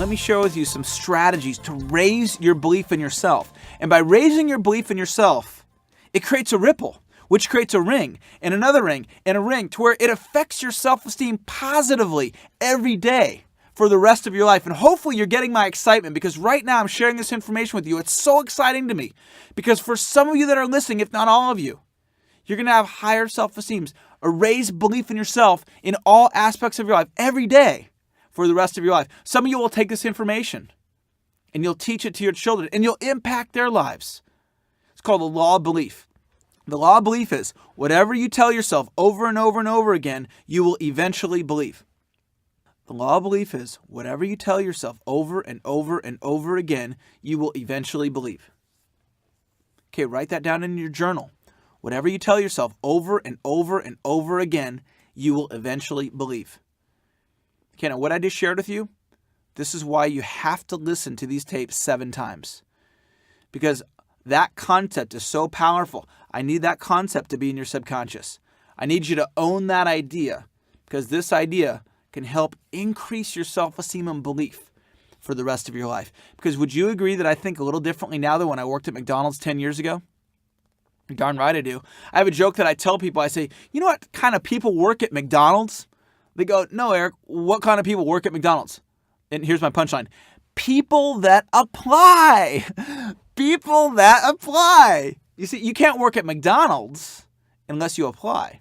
let me share with you some strategies to raise your belief in yourself. And by raising your belief in yourself, it creates a ripple, which creates a ring, and another ring, and a ring, to where it affects your self-esteem positively every day for the rest of your life. And hopefully you're getting my excitement, because right now I'm sharing this information with you. It's so exciting to me, because for some of you that are listening, if not all of you, you're going to have higher self-esteem, a raised belief in yourself in all aspects of your life every day for the rest of your life. Some of you will take this information and you'll teach it to your children and you'll impact their lives. It's called the law of belief. The law of belief is whatever you tell yourself over and over and over again, you will eventually believe. The law of belief is whatever you tell yourself over and over and over again, you will eventually believe. Okay, write that down in your journal. Whatever you tell yourself over and over and over again, you will eventually believe. Okay, now what I just shared with you, this is why you have to listen to these tapes 7 times. Because that concept is so powerful. I need that concept to be in your subconscious. I need you to own that idea, because this idea can help increase your self-esteem and belief for the rest of your life. Because would you agree that I think a little differently now than when I worked at McDonald's 10 years ago? You're darn right I do. I have a joke that I tell people. I say, you know what kind of people work at McDonald's? They go, no, Eric, what kind of people work at McDonald's? And here's my punchline. People that apply. People that apply. You see, you can't work at McDonald's unless you apply.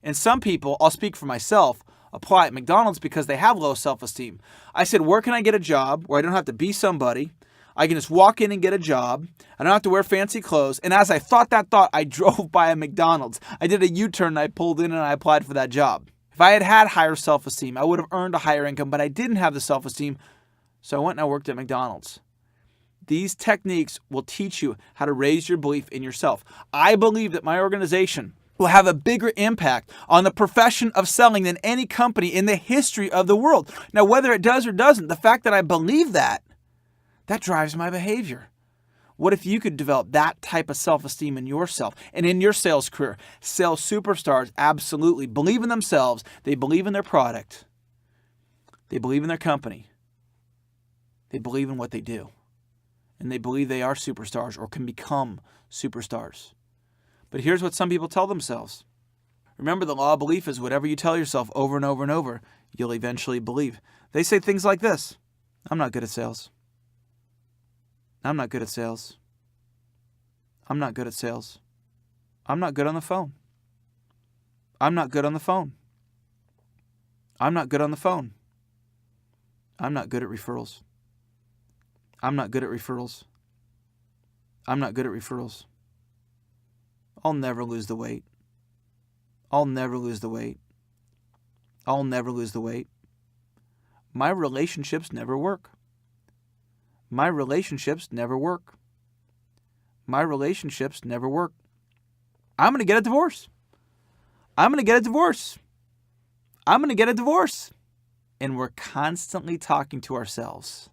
And some people, I'll speak for myself, apply at McDonald's because they have low self-esteem. I said, where can I get a job where I don't have to be somebody? I can just walk in and get a job. I don't have to wear fancy clothes. And as I thought that thought, I drove by a McDonald's. I did a U-turn and I pulled in and I applied for that job. If I had had higher self-esteem, I would have earned a higher income, but I didn't have the self-esteem. So I went and I worked at McDonald's. These techniques will teach you how to raise your belief in yourself. I believe that my organization will have a bigger impact on the profession of selling than any company in the history of the world. Now, whether it does or doesn't, the fact that I believe that drives my behavior. What if you could develop that type of self-esteem in yourself and in your sales career? Sales superstars absolutely believe in themselves. They believe in their product. They believe in their company. They believe in what they do. And they believe they are superstars or can become superstars. But here's what some people tell themselves. Remember, the law of belief is whatever you tell yourself over and over and over, you'll eventually believe. They say things like this. I'm not good at sales. I'm not good at sales. I'm not good at sales. I'm not good on the phone. I'm not good on the phone. I'm not good on the phone. I'm not good at referrals. I'm not good at referrals. I'm not good at referrals. I'll never lose the weight. I'll never lose the weight. I'll never lose the weight. My relationships never work. My relationships never work. My relationships never work. I'm going to get a divorce. I'm going to get a divorce. I'm going to get a divorce. And we're constantly talking to ourselves.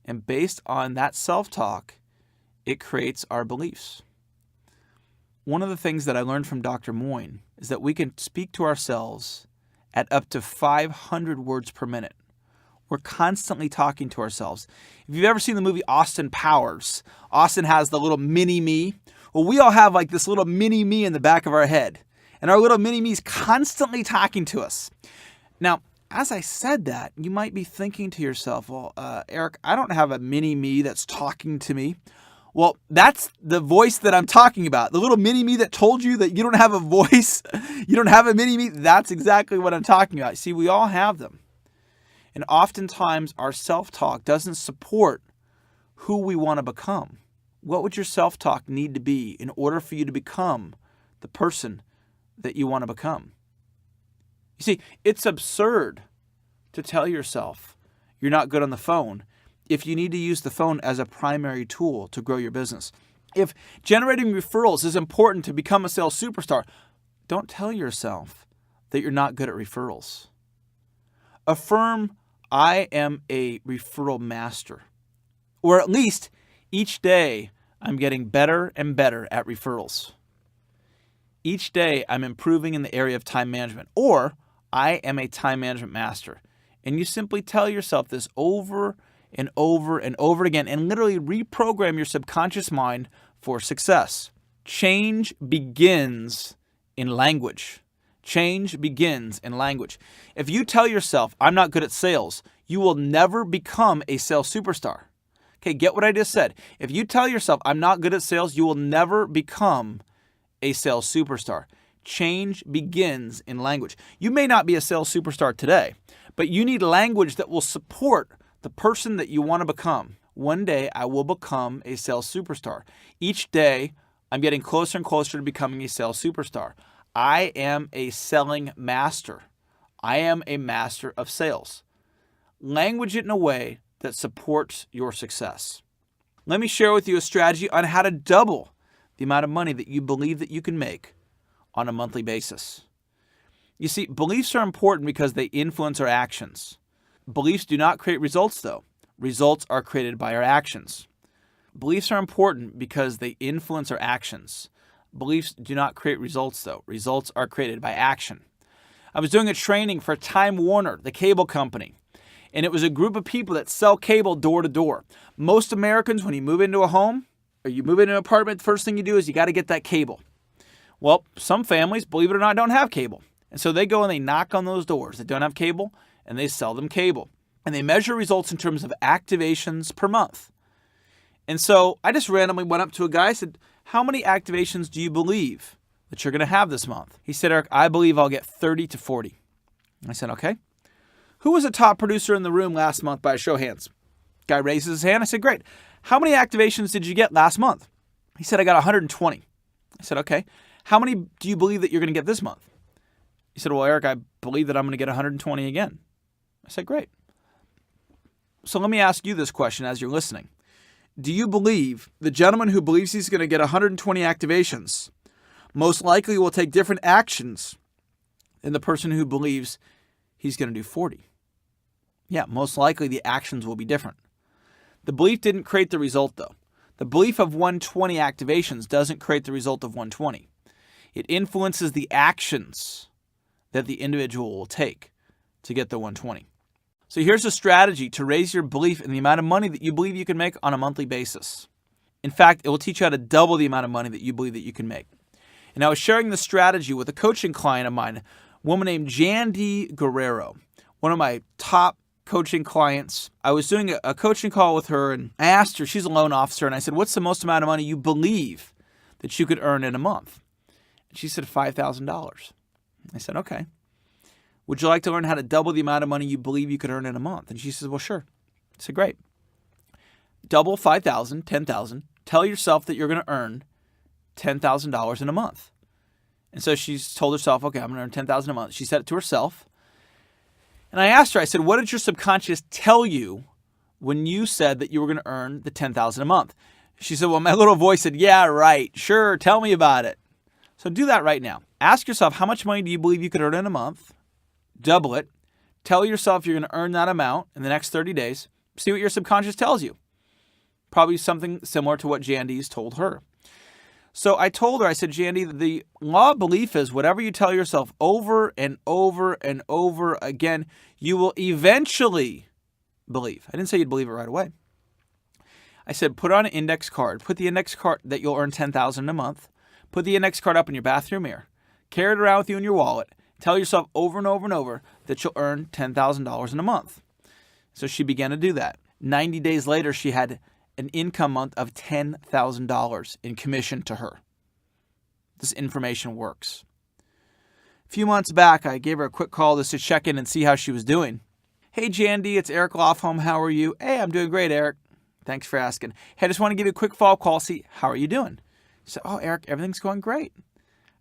And based on that self-talk, it creates our beliefs. One of the things that I learned from Dr. Moyne is that we can speak to ourselves at up to 500 words per minute. We're constantly talking to ourselves. If you've ever seen the movie Austin Powers, Austin has the little mini me. Well, we all have like this little mini me in the back of our head. And our little mini me is constantly talking to us. Now, as I said that, you might be thinking to yourself, well, Eric, I don't have a mini me that's talking to me. Well, that's the voice that I'm talking about. The little mini me that told you that you don't have a voice, you don't have a mini me, that's exactly what I'm talking about. See, we all have them. And oftentimes our self-talk doesn't support who we want to become. What would your self-talk need to be in order for you to become the person that you want to become? You see, it's absurd to tell yourself you're not good on the phone if you need to use the phone as a primary tool to grow your business. If generating referrals is important to become a sales superstar, don't tell yourself that you're not good at referrals. Affirm, I am a referral master. Or at least each day I'm getting better and better at referrals. Each day I'm improving in the area of time management. Or I am a time management master. And you simply tell yourself this over and over and over again and literally reprogram your subconscious mind for success. Change begins in language. Change begins in language. If you tell yourself, I'm not good at sales, you will never become a sales superstar. Okay, get what I just said. If you tell yourself, I'm not good at sales, you will never become a sales superstar. Change begins in language. You may not be a sales superstar today, but you need language that will support the person that you want to become. One day, I will become a sales superstar. Each day, I'm getting closer and closer to becoming a sales superstar. I am a selling master. I am a master of sales. Language it in a way that supports your success. Let me share with you a strategy on how to double the amount of money that you believe that you can make on a monthly basis. You see, beliefs are important because they influence our actions. Beliefs do not create results, though. Results are created by our actions. Beliefs are important because they influence our actions. Beliefs do not create results, though. Results are created by action. I was doing a training for Time Warner, the cable company, and it was a group of people that sell cable door to door. Most Americans, when you move into a home or you move into an apartment, the first thing you do is you got to get that cable. Well, some families, believe it or not, don't have cable. And so they go and they knock on those doors that don't have cable and they sell them cable. And they measure results in terms of activations per month. And so I just randomly went up to a guy and said, how many activations do you believe that you're going to have this month? He said, Eric, I believe I'll get 30 to 40. I said, okay. Who was the top producer in the room last month by a show of hands? Guy raises his hand. I said, great. How many activations did you get last month? He said, I got 120. I said, okay. How many do you believe that you're going to get this month? He said, well, Eric, I believe that I'm going to get 120 again. I said, great. So let me ask you this question as you're listening. Do you believe the gentleman who believes he's going to get 120 activations most likely will take different actions than the person who believes he's going to do 40? Yeah, most likely the actions will be different. The belief didn't create the result, though. The belief of 120 activations doesn't create the result of 120. It influences the actions that the individual will take to get the 120. So here's a strategy to raise your belief in the amount of money that you believe you can make on a monthly basis. In fact, it will teach you how to double the amount of money that you believe that you can make. And I was sharing this strategy with a coaching client of mine, a woman named Jandy Guerrero, one of my top coaching clients. I was doing a coaching call with her, and I asked her, she's a loan officer, and I said, what's the most amount of money you believe that you could earn in a month? And she said $5,000. I said, okay. Would you like to learn how to double the amount of money you believe you could earn in a month? And she says, well, sure. I said, great. Double 5,000, 10,000. Tell yourself that you're going to earn $10,000 in a month. And so she's told herself, okay, I'm going to earn $10,000 a month. She said it to herself. And I asked her, I said, what did your subconscious tell you when you said that you were going to earn the $10,000 a month? She said, well, my little voice said, yeah, right. Sure. Tell me about it. So do that right now. Ask yourself, how much money do you believe you could earn in a month? Double it. Tell yourself you're going to earn that amount in the next 30 days. See what your subconscious tells you. Probably something similar to what Jandy's told her. So I told her, I said, Jandy, the law of belief is whatever you tell yourself over and over and over again, you will eventually believe. I didn't say you'd believe it right away. I said, put on an index card. Put the index card that you'll earn $10,000 a month. Put the index card up in your bathroom mirror. Carry it around with you in your wallet. Tell yourself over and over and over that you'll earn $10,000 in a month. So she began to do that. 90 days later, she had an income month of $10,000 in commission to her. This information works. A few months back, I gave her a quick call just to check in and see how she was doing. Hey, Jandy, it's Eric Lofholm. How are you? Hey, I'm doing great, Eric. Thanks for asking. Hey, I just want to give you a quick follow-up call, see how are you doing? She said, oh, Eric, everything's going great.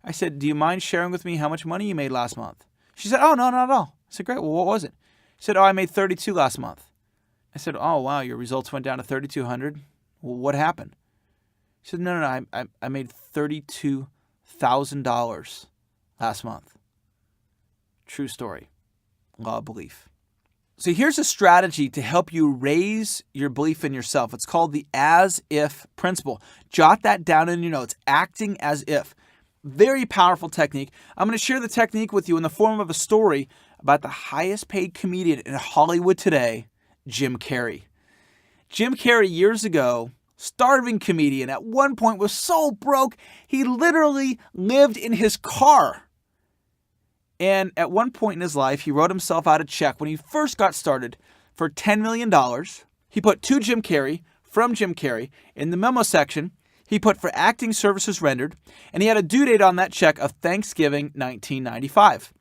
I said, do you mind sharing with me how much money you made last month? She said, oh, no, not at all. I said, great. Well, what was it? She said, oh, I made 32 last month. I said, oh, wow, your results went down to 3,200. Well, what happened? She said, no, I made $32,000 last month. True story. Law of belief. So here's a strategy to help you raise your belief in yourself. It's called the as-if principle. Jot that down in your notes. Acting as if. Very powerful technique. I'm going to share the technique with you in the form of a story about the highest paid comedian in Hollywood today, Jim Carrey. Jim Carrey years ago, starving comedian, at one point was so broke, he literally lived in his car. And at one point in his life, he wrote himself out a check when he first got started for $10 million. He put to Jim Carrey, from Jim Carrey. In the memo section, he put for acting services rendered, and he had a due date on that check of Thanksgiving 1995.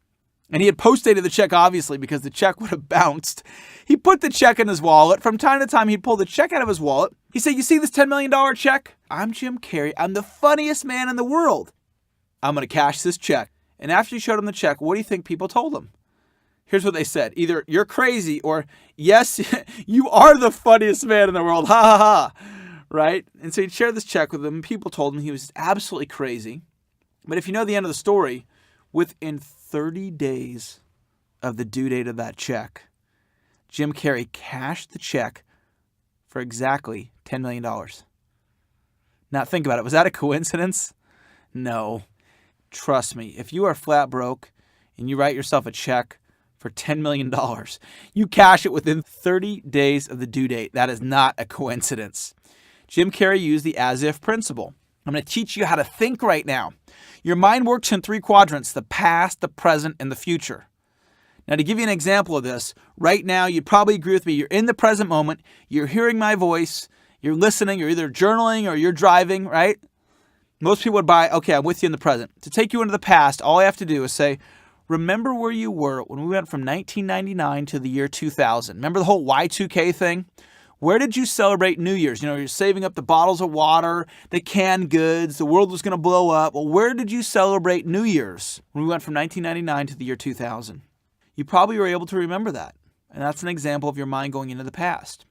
And he had post-dated the check, obviously, because the check would have bounced. He put the check in his wallet. From time to time, he'd pull the check out of his wallet. He said, "You see this $10 million check? I'm Jim Carrey. I'm the funniest man in the world. I'm going to cash this check." And after he showed him the check, what do you think people told him? Here's what they said. Either "You're crazy," or "Yes, you are the funniest man in the world. Ha ha ha." Right? And so he'd shared this check with them, and people told him he was absolutely crazy. But if you know the end of the story, within 30 days of the due date of that check, Jim Carrey cashed the check for exactly $10 million. Now think about it. Was that a coincidence? No. Trust me, if you are flat broke and you write yourself a check for $10 million, you cash it within 30 days of the due date. That is not a coincidence. Jim Carrey used the as-if principle. I'm going to teach you how to think right now. Your mind works in 3 quadrants: the past, the present, and the future. Now, to give you an example of this, right now, you'd probably agree with me. You're in the present moment. You're hearing my voice. You're listening. You're either journaling or you're driving, right? Most people would buy, "Okay, I'm with you in the present." To take you into the past, all I have to do is say, remember where you were when we went from 1999 to the year 2000. Remember the whole Y2K thing? Where did you celebrate New Year's? You're saving up the bottles of water, the canned goods, the world was going to blow up. Well, where did you celebrate New Year's when we went from 1999 to the year 2000? You probably were able to remember that. And that's an example of your mind going into the past.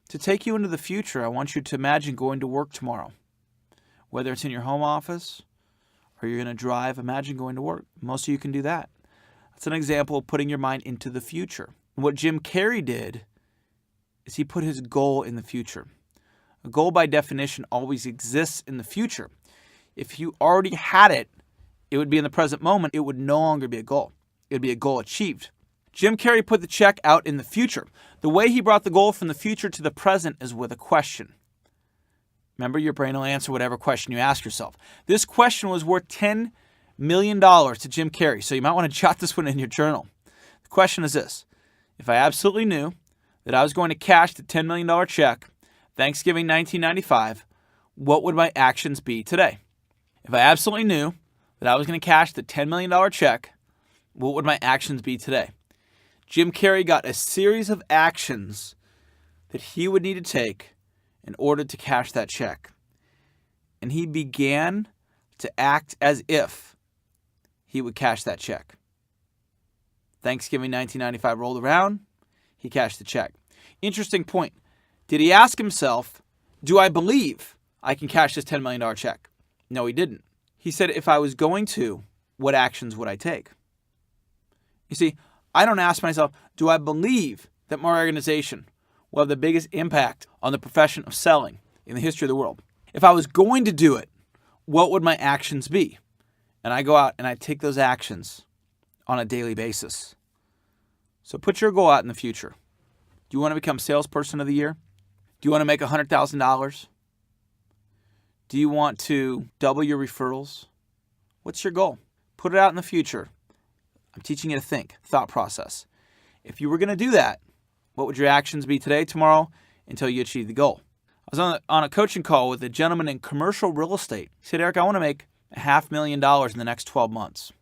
To take you into the future, I want you to imagine going to work tomorrow. Whether it's in your home office or you're going to drive, imagine going to work. Most of you can do that. That's an example of putting your mind into the future. And what Jim Carrey did is he put his goal in the future. A goal, by definition, always exists in the future. If you already had it, it would be in the present moment. It would no longer be a goal. It would be a goal achieved. Jim Carrey put the check out in the future. The way he brought the goal from the future to the present is with a question. Remember, your brain will answer whatever question you ask yourself. This question was worth $10 million to Jim Carrey, so you might want to jot this one in your journal. The question is this: if I absolutely knew that I was going to cash the $10 million check, Thanksgiving 1995, what would my actions be today? If I absolutely knew that I was going to cash the $10 million check, what would my actions be today? Jim Carrey got a series of actions that he would need to take in order to cash that check. And he began to act as if he would cash that check. Thanksgiving 1995 rolled around. He cashed the check. Interesting point. Did he ask himself, do I believe I can cash this $10 million check? No, he didn't. He said, if I was going to, what actions would I take? You see, I don't ask myself, do I believe that my organization will have the biggest impact on the profession of selling in the history of the world? If I was going to do it, what would my actions be? And I go out and I take those actions on a daily basis. So put your goal out in the future. Do you want to become salesperson of the year? Do you want to make $100,000? Do you want to double your referrals? What's your goal? Put it out in the future. I'm teaching you to think, thought process. If you were going to do that, what would your actions be today, tomorrow, until you achieve the goal? I was on a coaching call with a gentleman in commercial real estate. He said, Eric, I want to make $500,000 in the next 12 months.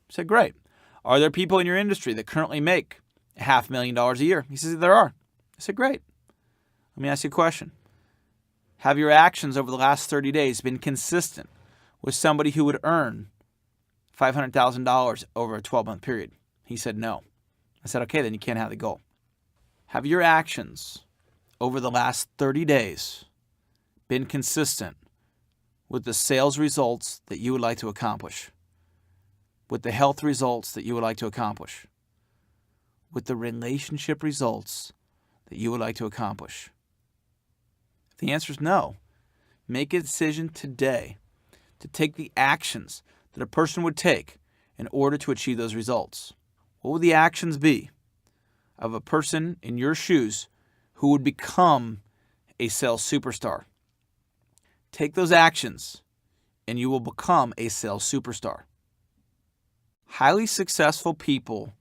I said, great. Are there people in your industry that currently make $500,000 a year? He says, there are. I said, great. Let me ask you a question. Have your actions over the last 30 days been consistent with somebody who would earn $500,000 over a 12-month period? He said, no. I said, okay, then you can't have the goal. Have your actions over the last 30 days been consistent with the sales results that you would like to accomplish, with the health results that you would like to accomplish, with the relationship results that you would like to accomplish? If the answer is no, make a decision today to take the actions that a person would take in order to achieve those results. What would the actions be of a person in your shoes who would become a sales superstar? Take those actions and you will become a sales superstar. Highly successful people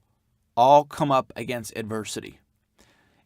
all come up against adversity.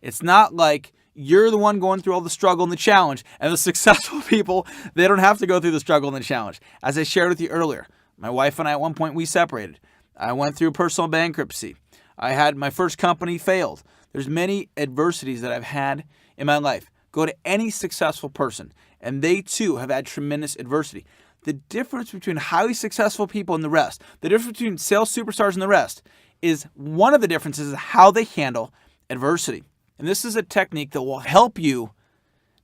It's not like you're the one going through all the struggle and the challenge, and the successful people, they don't have to go through the struggle and the challenge. As I shared with you earlier, my wife and I, at one point, we separated. I went through personal bankruptcy. I had my first company failed. There's many adversities that I've had in my life. Go to any successful person, and they too have had tremendous adversity. The difference between highly successful people and the rest, the difference between sales superstars and the rest, is one of the differences is how they handle adversity. And this is a technique that will help you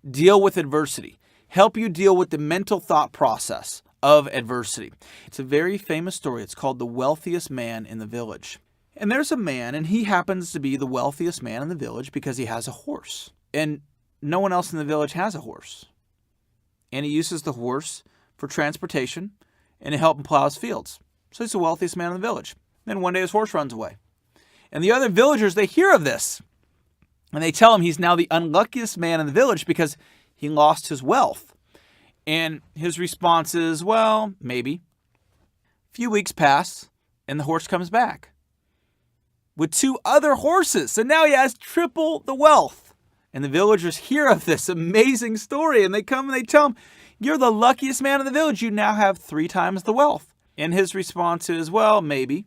deal with adversity, help you deal with the mental thought process of adversity. It's a very famous story. It's called The Wealthiest Man in the Village. And there's a man, and he happens to be the wealthiest man in the village because he has a horse. And no one else in the village has a horse. And he uses the horse for transportation and to help him plow his fields. So he's the wealthiest man in the village. Then one day his horse runs away. And the other villagers, they hear of this. And they tell him he's now the unluckiest man in the village because he lost his wealth. And his response is, well, maybe. A few weeks pass, and the horse comes back with 2 other horses. So now he has triple the wealth. And the villagers hear of this amazing story, and they come and they tell him, you're the luckiest man in the village. You now have 3 times the wealth. And his response is, well, maybe.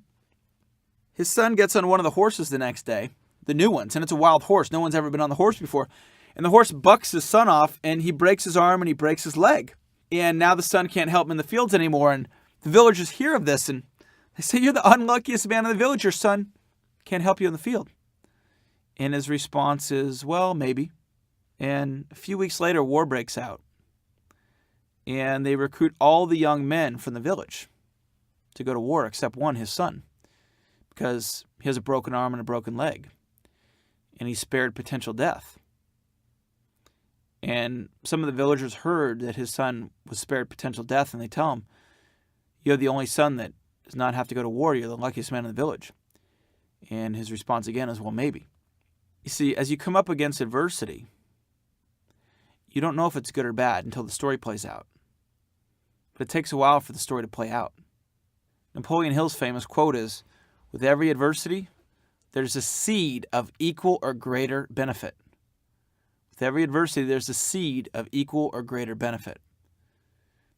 His son gets on one of the horses the next day, the new ones, and it's a wild horse. No one's ever been on the horse before. And the horse bucks his son off, and he breaks his arm and he breaks his leg. And now the son can't help him in the fields anymore. And the villagers hear of this, and they say, you're the unluckiest man in the village. Your son can't help you in the field. And his response is, well, maybe. And a few weeks later, war breaks out. And they recruit all the young men from the village to go to war, except one, his son, because he has a broken arm and a broken leg. And he spared potential death. And some of the villagers heard that his son was spared potential death, and they tell him, you're the only son that does not have to go to war. You're the luckiest man in the village. And his response again is, well, maybe. You see, as you come up against adversity, you don't know if it's good or bad until the story plays out. But it takes a while for the story to play out. Napoleon Hill's famous quote is, with every adversity, there's a seed of equal or greater benefit. With every adversity, there's a seed of equal or greater benefit.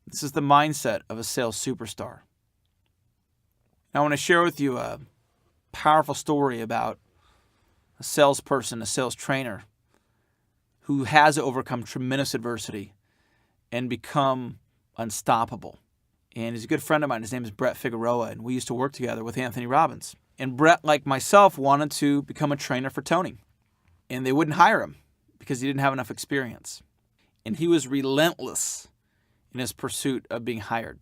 This is the mindset of a sales superstar. Now, I want to share with you a powerful story about a salesperson, a sales trainer, who has overcome tremendous adversity and become unstoppable. And he's a good friend of mine. His name is Brett Figueroa, and we used to work together with Anthony Robbins. And Brett, like myself, wanted to become a trainer for Tony. And they wouldn't hire him because he didn't have enough experience. And he was relentless in his pursuit of being hired.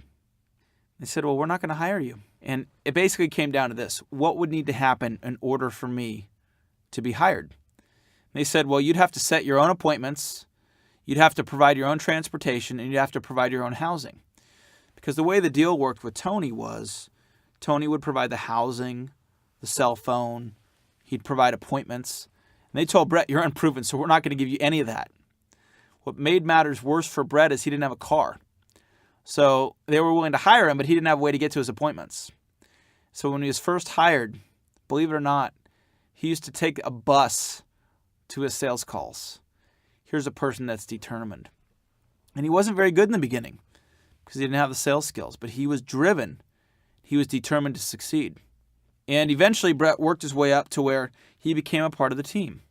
They said, well, we're not going to hire you. And it basically came down to this. What would need to happen in order for me to be hired? And they said, well, you'd have to set your own appointments. You'd have to provide your own transportation, and you'd have to provide your own housing. Because the way the deal worked with Tony was Tony would provide the housing, the cell phone. He'd provide appointments. And they told Brett, you're unproven, so we're not going to give you any of that. What made matters worse for Brett is he didn't have a car. So they were willing to hire him, but he didn't have a way to get to his appointments. So when he was first hired, believe it or not, he used to take a bus to his sales calls. Here's a person that's determined. And he wasn't very good in the beginning because he didn't have the sales skills, but he was driven. He was determined to succeed. And eventually Brett worked his way up to where he became a part of the team.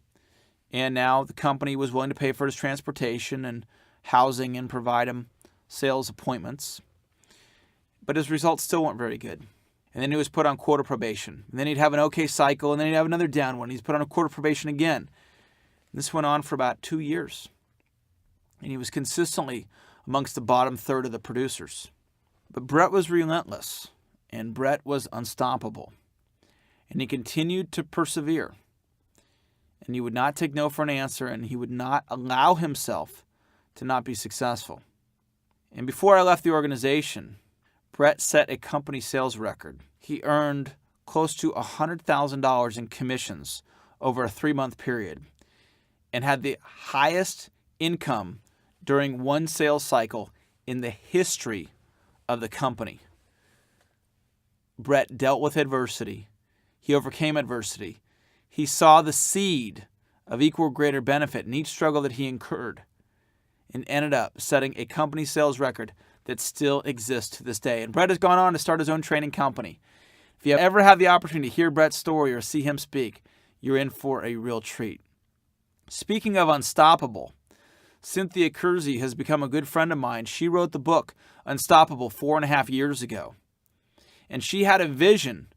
And now the company was willing to pay for his transportation and housing and provide him sales appointments. But his results still weren't very good. And then he was put on quota probation. And then he'd have an okay cycle, and then he'd have another down one. He's put on a quota probation again. And this went on for about 2 years. And he was consistently amongst the bottom third of the producers. But Brett was relentless, and Brett was unstoppable. And he continued to persevere. And he would not take no for an answer, and he would not allow himself to not be successful. And before I left the organization, Brett set a company sales record. He earned close to $100,000 in commissions over a 3-month period and had the highest income during one sales cycle in the history of the company. Brett dealt with adversity. He overcame adversity. He saw the seed of equal or greater benefit in each struggle that he incurred and ended up setting a company sales record that still exists to this day. And Brett has gone on to start his own training company. If you ever have the opportunity to hear Brett's story or see him speak, you're in for a real treat. Speaking of unstoppable, Cynthia Kersey has become a good friend of mine. She wrote the book Unstoppable 4.5 years ago. And she had a vision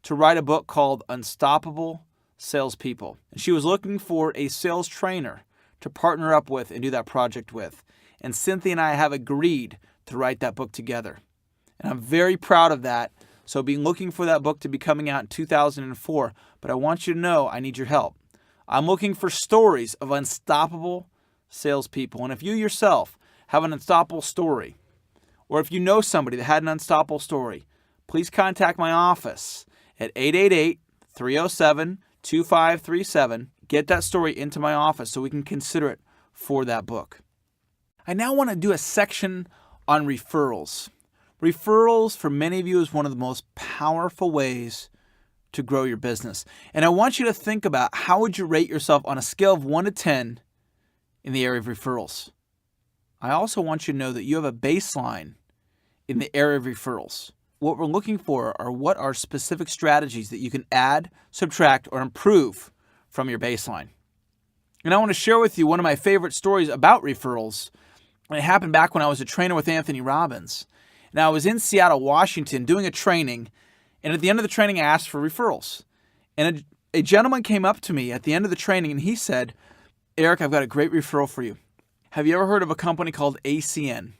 to write a book called Unstoppable Salespeople. And she was looking for a sales trainer to partner up with and do that project with. And Cynthia and I have agreed to write that book together. And I'm very proud of that. So I've been looking for that book to be coming out in 2004. But I want you to know I need your help. I'm looking for stories of unstoppable salespeople. And if you yourself have an unstoppable story, or if you know somebody that had an unstoppable story, please contact my office at 888-307-2537. Get that story into my office so we can consider it for that book. I now want to do a section on referrals. Referrals, for many of you, is one of the most powerful ways to grow your business. And I want you to think about how would you rate yourself on a scale of 1 to 10 in the area of referrals. I also want you to know that you have a baseline in the area of referrals. What we're looking for are what are specific strategies that you can add, subtract, or improve from your baseline. And I want to share with you one of my favorite stories about referrals. And it happened back when I was a trainer with Anthony Robbins. And I was in Seattle, Washington, doing a training. And at the end of the training, I asked for referrals. And a gentleman came up to me at the end of the training, and he said, "Eric, I've got a great referral for you. Have you ever heard of a company called ACN?"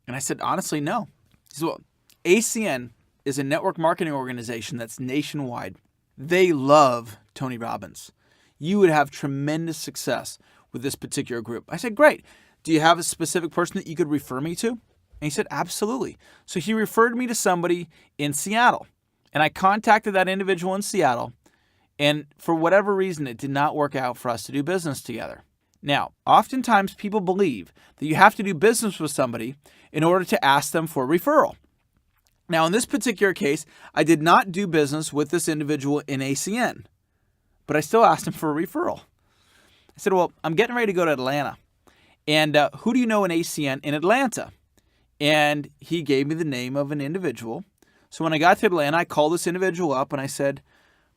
And I said, "Honestly, no." He said, "Well, ACN is a network marketing organization that's nationwide. They love Tony Robbins. You would have tremendous success with this particular group." I said, "Great. Do you have a specific person that you could refer me to?" And he said, "Absolutely." So he referred me to somebody in Seattle. And I contacted that individual in Seattle. And for whatever reason, it did not work out for us to do business together. Now, oftentimes people believe that you have to do business with somebody in order to ask them for a referral. Now, in this particular case, I did not do business with this individual in ACN, but I still asked him for a referral. I said, "Well, I'm getting ready to go to Atlanta. And who do you know in ACN in Atlanta?" And he gave me the name of an individual. So when I got to Atlanta, I called this individual up and I said,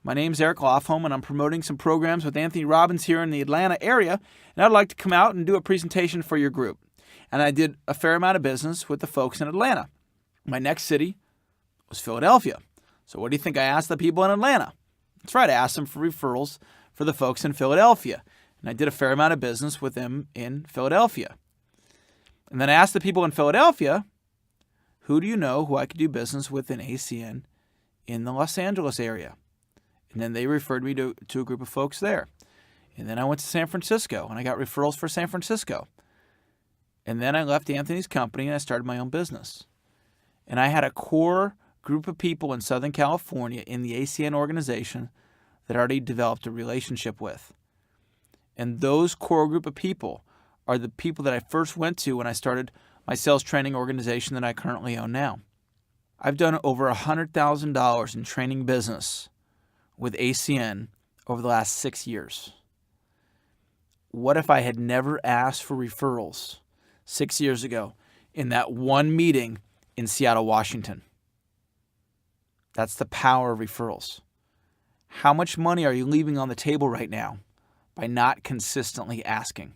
"My name's Eric Lofholm, and I'm promoting some programs with Anthony Robbins here in the Atlanta area, and I'd like to come out and do a presentation for your group." And I did a fair amount of business with the folks in Atlanta. My next city was Philadelphia. So what do you think I asked the people in Atlanta? That's right, I asked them for referrals for the folks in Philadelphia. And I did a fair amount of business with them in Philadelphia. And then I asked the people in Philadelphia, "Who do you know who I could do business with in ACN in the Los Angeles area?" And then they referred me to a group of folks there. And then I went to San Francisco, and I got referrals for San Francisco. And then I left Anthony's company, and I started my own business. And I had a core group of people in Southern California in the ACN organization that I already developed a relationship with. And those core group of people are the people that I first went to when I started my sales training organization that I currently own now. I've done over $100,000 in training business with ACN over the last 6 years. What if I had never asked for referrals 6 years ago in that one meeting in Seattle, Washington? That's the power of referrals. How much money are you leaving on the table right now by not consistently asking?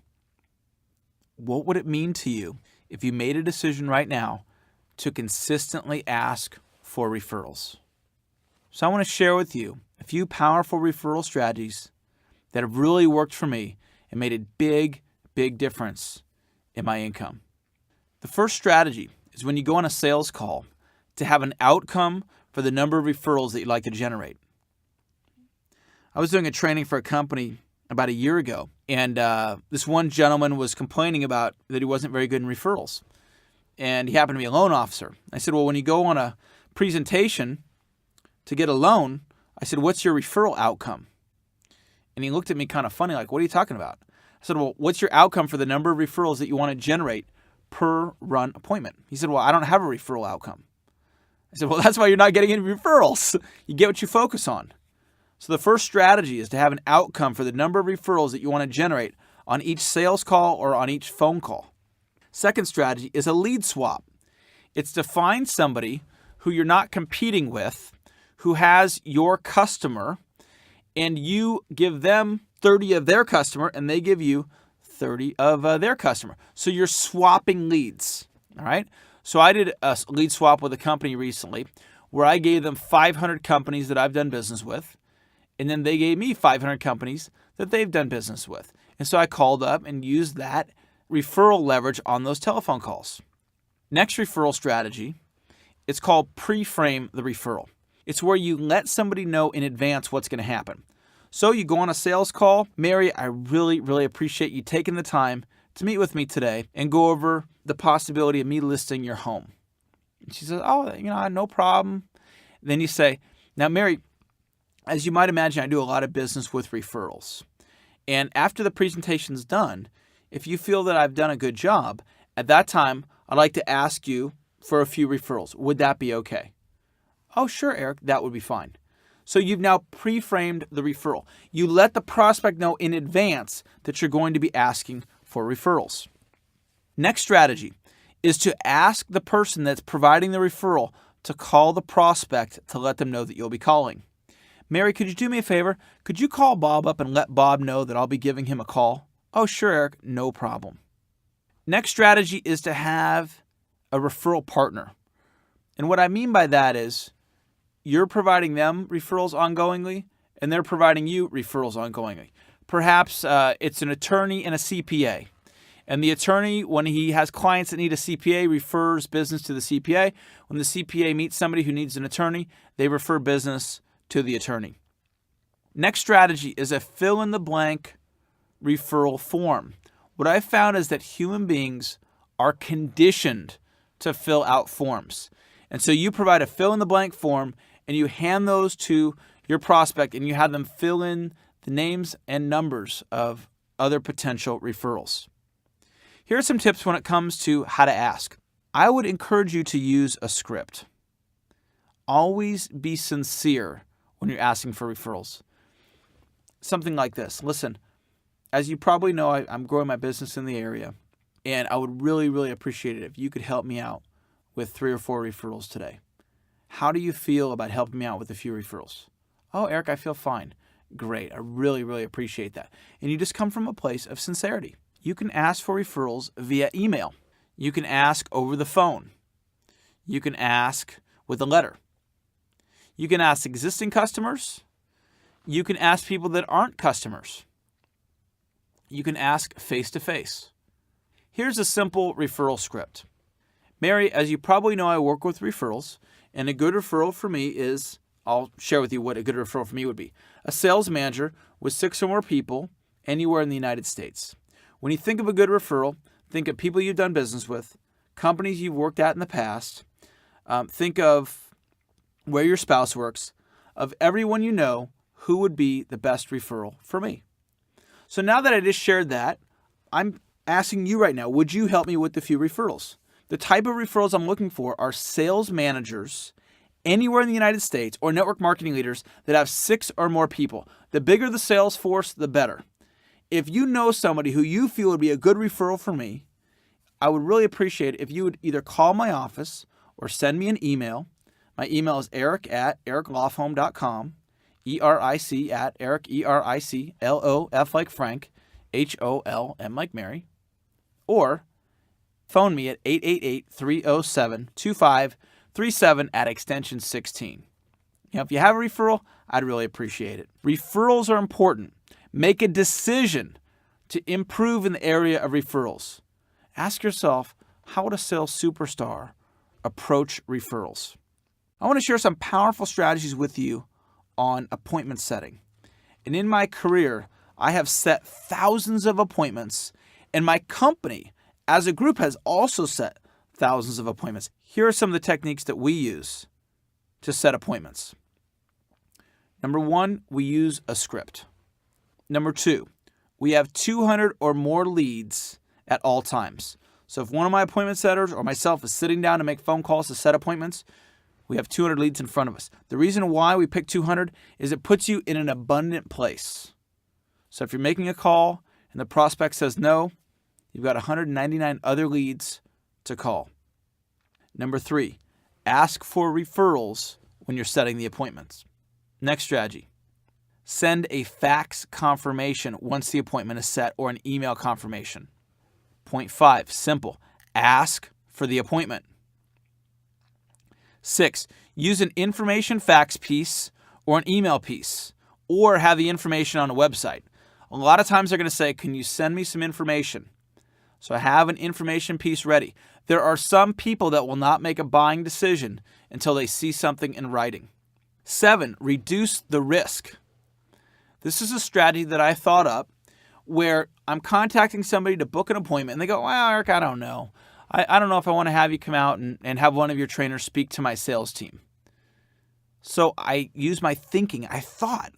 What would it mean to you if you made a decision right now to consistently ask for referrals? So I want to share with you a few powerful referral strategies that have really worked for me and made a big, big difference in my income. The first strategy is when you go on a sales call to have an outcome for the number of referrals that you'd like to generate. I was doing a training for a company about a year ago, and this one gentleman was complaining about that he wasn't very good in referrals. And he happened to be a loan officer. I said, "Well, when you go on a presentation to get a loan, I said, what's your referral outcome? And he looked at me kind of funny, like, what are you talking about? I said, well, what's your outcome for the number of referrals that you want to generate per run appointment? He said, well, I don't have a referral outcome. I said, well, that's why you're not getting any referrals. You get what you focus on. So the first strategy is to have an outcome for the number of referrals that you want to generate on each sales call or on each phone call. Second strategy is a lead swap. It's to find somebody who you're not competing with, who has your customer, and you give them 30 of their customer, and they give you 30 of their customer. So you're swapping leads, all right? So I did a lead swap with a company recently where I gave them 500 companies that I've done business with, and then they gave me 500 companies that they've done business with. And so I called up and used that referral leverage on those telephone calls. Next referral strategy, it's called pre-frame the referral. It's where you let somebody know in advance what's going to happen. So you go on a sales call. Mary, I really, really appreciate you taking the time to meet with me today and go over the possibility of me listing your home. And she says, oh, no problem. Then you say, now, Mary, as you might imagine, I do a lot of business with referrals. And after the presentation's done, if you feel that I've done a good job, at that time, I'd like to ask you for a few referrals. Would that be okay? Oh, sure, Eric, that would be fine. So you've now pre-framed the referral. You let the prospect know in advance that you're going to be asking for referrals. Next strategy is to ask the person that's providing the referral to call the prospect to let them know that you'll be calling. Mary, could you do me a favor? Could you call Bob up and let Bob know that I'll be giving him a call? Oh, sure, Eric, no problem. Next strategy is to have a referral partner. And what I mean by that is you're providing them referrals ongoingly, and they're providing you referrals ongoingly. Perhaps it's an attorney and a CPA. And the attorney, when he has clients that need a CPA, refers business to the CPA. When the CPA meets somebody who needs an attorney, they refer business to the attorney. Next strategy is a fill-in-the-blank referral form. What I've found is that human beings are conditioned to fill out forms. And so you provide a fill-in-the-blank form, and you hand those to your prospect, and you have them fill in the names and numbers of other potential referrals. Here are some tips when it comes to how to ask. I would encourage you to use a script. Always be sincere when you're asking for referrals. Something like this. Listen, as you probably know, I'm growing my business in the area, and I would really, really appreciate it if you could help me out with 3 or 4 referrals today. How do you feel about helping me out with a few referrals? Oh, Eric, I feel fine. Great. I really, really appreciate that. And you just come from a place of sincerity. You can ask for referrals via email. You can ask over the phone. You can ask with a letter. You can ask existing customers. You can ask people that aren't customers. You can ask face-to-face. Here's a simple referral script. Mary, as you probably know, I work with referrals, and a good referral for me is, I'll share with you what a good referral for me would be. A sales manager with 6 or more people anywhere in the United States. When you think of a good referral, think of people you've done business with, companies you've worked at in the past. Think of where your spouse works. Of everyone you know, who would be the best referral for me? So now that I just shared that, I'm asking you right now, would you help me with a few referrals? The type of referrals I'm looking for are sales managers anywhere in the United States or network marketing leaders that have 6 or more people. The bigger the sales force, the better. If you know somebody who you feel would be a good referral for me, I would really appreciate it if you would either call my office or send me an email. My email is eric@ericlofholm.com, ERIC@Eric, ERIC, LOF like Frank, HOLM like Mary, or phone me at 888-307-2537 at extension 16. If you have a referral, I'd really appreciate it. Referrals are important. Make a decision to improve in the area of referrals. Ask yourself, how would a sales superstar approach referrals? I want to share some powerful strategies with you on appointment setting. And in my career, I have set thousands of appointments, and my company as a group has also set thousands of appointments. Here are some of the techniques that we use to set appointments. Number 1, we use a script. Number 2, we have 200 or more leads at all times. So if one of my appointment setters or myself is sitting down to make phone calls to set appointments, we have 200 leads in front of us. The reason why we pick 200 is it puts you in an abundant place. So if you're making a call and the prospect says no, you've got 199 other leads to call. Number 3, ask for referrals when you're setting the appointments. Next strategy, send a fax confirmation once the appointment is set or an email confirmation. Point 5, simple, ask for the appointment. 6, use an information fax piece or an email piece, or have the information on a website. A lot of times they're going to say, can you send me some information? So I have an information piece ready. There are some people that will not make a buying decision until they see something in writing. 7, reduce the risk. This is a strategy that I thought up where I'm contacting somebody to book an appointment and they go, well, Eric, I don't know. I don't know if I want to have you come out and have one of your trainers speak to my sales team. So I use my thinking. I thought,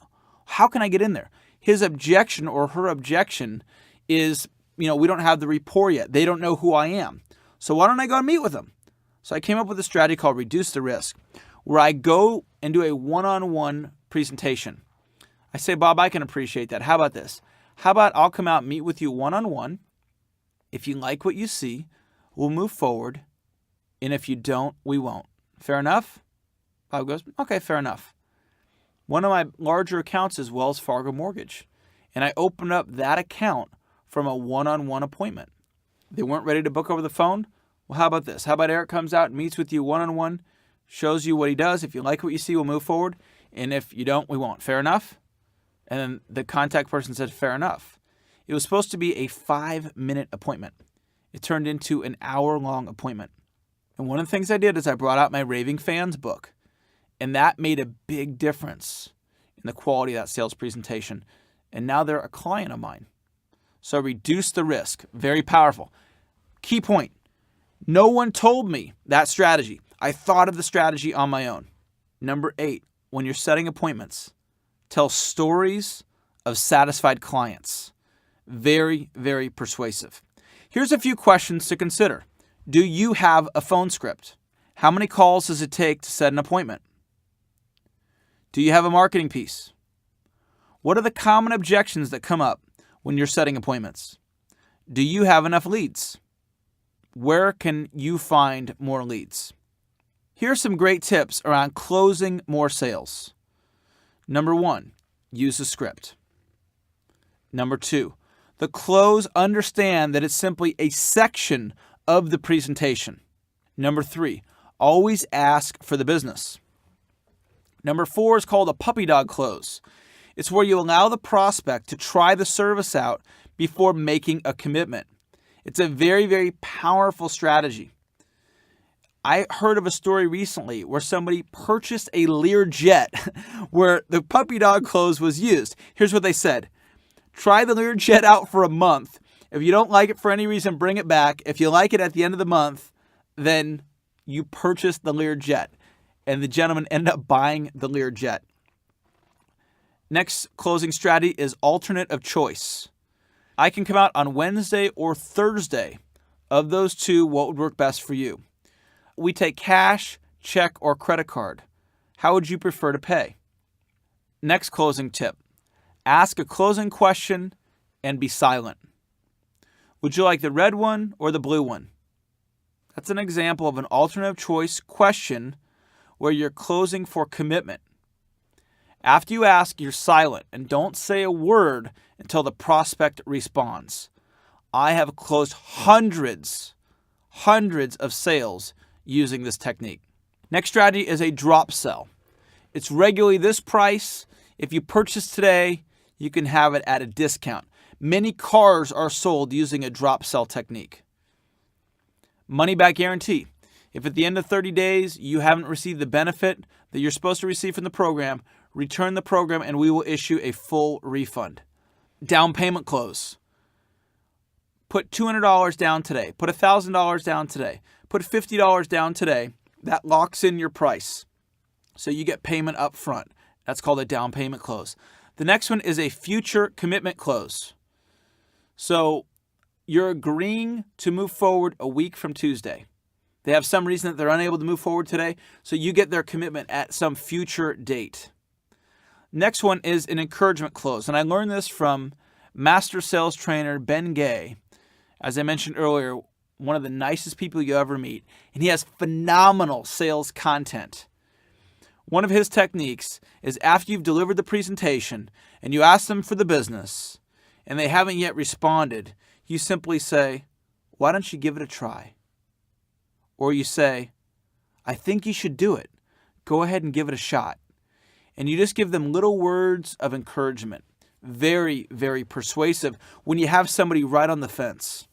how can I get in there? His objection or her objection is, we don't have the rapport yet. They don't know who I am. So why don't I go and meet with them? So I came up with a strategy called Reduce the Risk, where I go and do a one-on-one presentation. I say, Bob, I can appreciate that. How about this? How about I'll come out and meet with you one-on-one. If you like what you see, we'll move forward. And if you don't, we won't. Fair enough? Bob goes, okay, fair enough. One of my larger accounts is Wells Fargo Mortgage. And I opened up that account from a one-on-one appointment. They weren't ready to book over the phone. Well, how about this? How about Eric comes out and meets with you one-on-one, shows you what he does. If you like what you see, we'll move forward. And if you don't, we won't. Fair enough? And then the contact person said, fair enough. It was supposed to be a 5-minute appointment. It turned into an hour-long appointment. And one of the things I did is I brought out my Raving Fans book. And that made a big difference in the quality of that sales presentation. And now they're a client of mine. So reduce the risk. Very powerful. Key point. No one told me that strategy. I thought of the strategy on my own. Number 8, when you're setting appointments, tell stories of satisfied clients. Very, very persuasive. Here's a few questions to consider. Do you have a phone script? How many calls does it take to set an appointment? Do you have a marketing piece? What are the common objections that come up when you're setting appointments? Do you have enough leads? Where can you find more leads? Here are some great tips around closing more sales. Number 1, use a script. Number 2, the close, understand that it's simply a section of the presentation. Number 3, always ask for the business. Number 4 is called a puppy dog close. It's where you allow the prospect to try the service out before making a commitment. It's a very, very powerful strategy. I heard of a story recently where somebody purchased a Learjet where the puppy dog close was used. Here's what they said. Try the Learjet out for a month. If you don't like it for any reason, bring it back. If you like it at the end of the month, then you purchase the Learjet. And the gentleman ended up buying the Learjet. Next closing strategy is alternate of choice. I can come out on Wednesday or Thursday. Of those two, what would work best for you? We take cash, check, or credit card. How would you prefer to pay? Next closing tip. Ask a closing question and be silent. Would you like the red one or the blue one? That's an example of an alternate choice question where you're closing for commitment. After you ask, you're silent and don't say a word until the prospect responds. I have closed hundreds of sales using this technique. Next strategy is a drop sell. It's regularly this price. If you purchase today, you can have it at a discount. Many cars are sold using a drop sell technique. Money back guarantee. If at the end of 30 days you haven't received the benefit that you're supposed to receive from the program, return the program and we will issue a full refund. Down payment close. Put $200 down today. Put $1,000 down today. Put $50 down today. That locks in your price. So you get payment up front. That's called a down payment close. The next one is a future commitment close. So you're agreeing to move forward a week from Tuesday. They have some reason that they're unable to move forward today, so you get their commitment at some future date. Next one is an encouragement close, and I learned this from master sales trainer Ben Gay. As I mentioned earlier, one of the nicest people you ever meet, and he has phenomenal sales content. One of his techniques is after you've delivered the presentation and you ask them for the business and they haven't yet responded, you simply say, "Why don't you give it a try?" Or you say, "I think you should do it. Go ahead and give it a shot." And you just give them little words of encouragement. Very, very persuasive when you have somebody right on the fence.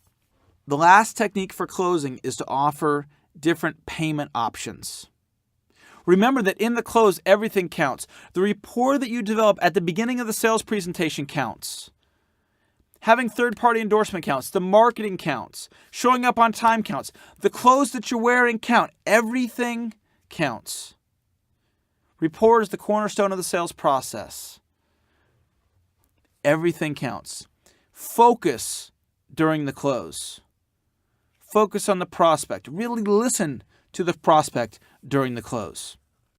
The last technique for closing is to offer different payment options. Remember that in the close, everything counts. The rapport that you develop at the beginning of the sales presentation counts. Having third-party endorsement counts. The marketing counts. Showing up on time counts. The clothes that you're wearing count. Everything counts. Rapport is the cornerstone of the sales process. Everything counts. Focus during the close. Focus on the prospect. Really listen to the prospect during the close.